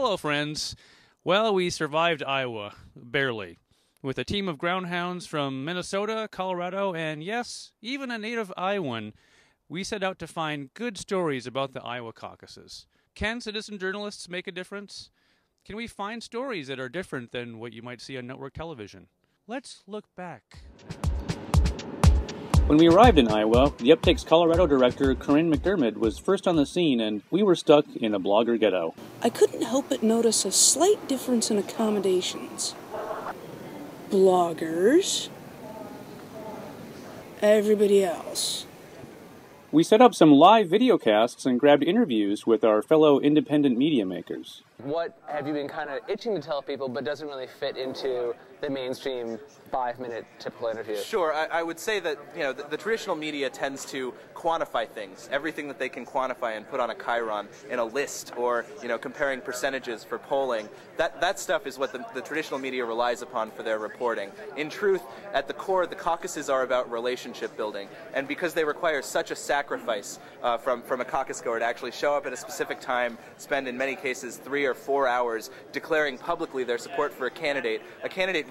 Hello, friends. Well, we survived Iowa, barely, with a team of groundhounds from Minnesota, Colorado, and yes, even a native Iowan. We set out to find good stories about the Iowa caucuses. Can citizen journalists make a difference? Can we find stories that are different than what you might see on network television? Let's look back. When we arrived in Iowa, the Uptake's Colorado director, Corinne McDermott, was first on the scene, and we were stuck in a blogger ghetto. I couldn't help but notice a slight difference in accommodations. Bloggers. Everybody else. We set up some live videocasts and grabbed interviews with our fellow independent media makers. What have you been kind of itching to tell people but doesn't really fit into the mainstream 5-minute typical interview? Sure, I would say that the traditional media tends to quantify things, everything that they can quantify and put on a chyron in a list, or comparing percentages for polling. That stuff is what the traditional media relies upon for their reporting. In truth, at the core, the caucuses are about relationship building, and because they require such a sacrifice from a caucus goer to actually show up at a specific time, spend in many cases 3 or 4 hours declaring publicly their support for a candidate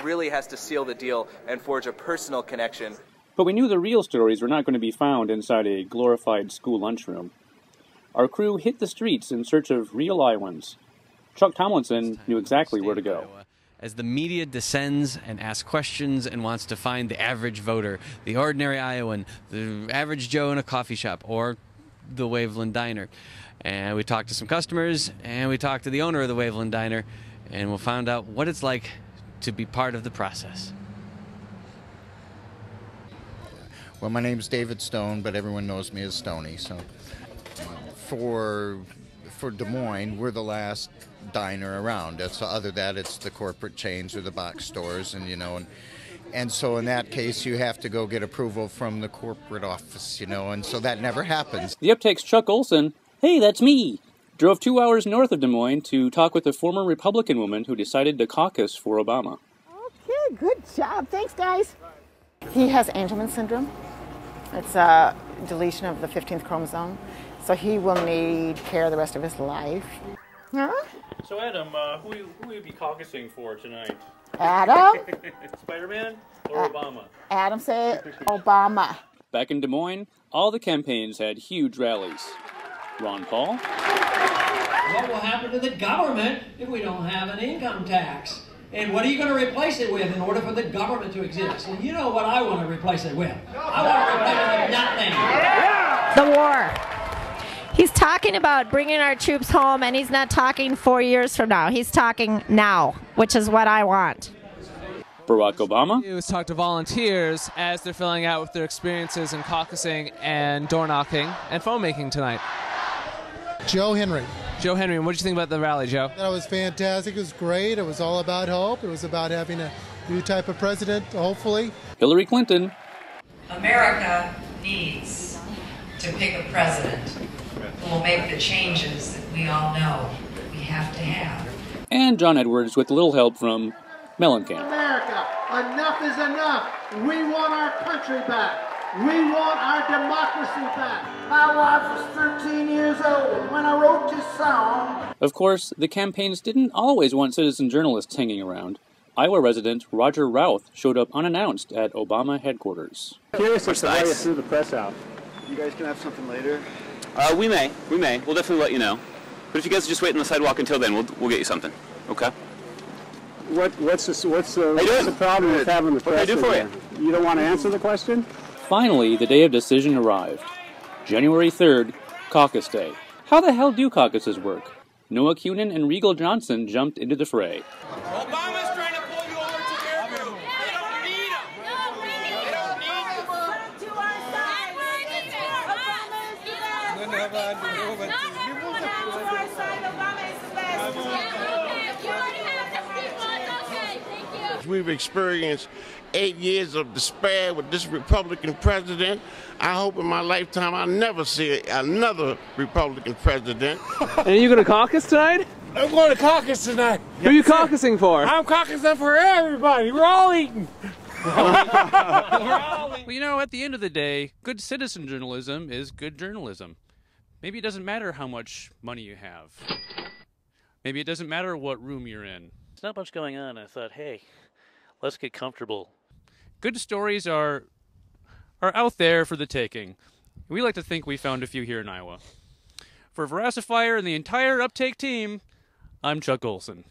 really has to seal the deal and forge a personal connection. But we knew the real stories were not going to be found inside a glorified school lunchroom. Our crew hit the streets in search of real Iowans. Chuck Tomlinson knew exactly where to go. As the media descends and asks questions and wants to find the average voter, the ordinary Iowan, the average Joe in a coffee shop, or the Waveland Diner. And we talked to some customers, and we talked to the owner of the Waveland Diner, and we'll find out what it's like to be part of the process. Well, my name's David Stone, but everyone knows me as Stoney. So, for Des Moines, we're the last diner around. So, other than that, it's the corporate chains or the box stores, and so in that case, you have to go get approval from the corporate office, and so that never happens. The Uptake's Chuck Olson, hey, that's me, drove 2 hours north of Des Moines to talk with a former Republican woman who decided to caucus for Obama. Okay, good job. Thanks, guys. He has Angelman syndrome. It's a deletion of the 15th chromosome, so he will need care the rest of his life. Huh? So, Adam, who will you be caucusing for tonight? Adam? Spider-Man or Obama? Adam said Obama. Back in Des Moines, all the campaigns had huge rallies. Ron Paul? What will happen to the government if we don't have an income tax? And what are you going to replace it with in order for the government to exist? And you know what I want to replace it with? I want to replace it with nothing. The war. He's talking about bringing our troops home, and he's not talking 4 years from now. He's talking now, which is what I want. Barack Obama? He was talk to volunteers as they're filling out with their experiences in caucusing and door knocking and phone making tonight. Joe Henry. Joe Henry, what did you think about the rally, Joe? That was fantastic. It was great. It was all about hope. It was about having a new type of president, hopefully. Hillary Clinton. America needs to pick a president who will make the changes that we all know that we have to have. And John Edwards with a little help from Mellencamp. America, enough is enough. We want our country back. We want our democracy back. My wife was 13 years old when I wrote this song. Of course, the campaigns didn't always want citizen journalists hanging around. Iowa resident Roger Routh showed up unannounced at Obama headquarters. Curious as to why you threw the press out. You guys can have something later? We may. We'll definitely let you know. But if you guys just wait on the sidewalk until then, we'll get you something. Okay? What's the problem with having the press? What can I do for you? You don't want to answer the question? Finally, the day of decision arrived. January 3rd, Caucus Day. How the hell do caucuses work? Noah Cunin and Regal Johnson jumped into the fray. Obama's trying to pull you over to their group. They don't need them. They don't need them. To our side. Obama is the best. We've experienced 8 years of despair with this Republican president. I hope in my lifetime I'll never see another Republican president. And are you going to caucus tonight? I'm going to caucus tonight. Who are you caucusing for? I'm caucusing for everybody. We're all eating. Well, you know, at the end of the day, good citizen journalism is good journalism. Maybe it doesn't matter how much money you have. Maybe it doesn't matter what room you're in. There's not much going on. I thought, hey, let's get comfortable. Good stories are out there for the taking. We like to think we found a few here in Iowa. For Veracifyer and the entire Uptake team, I'm Chuck Olson.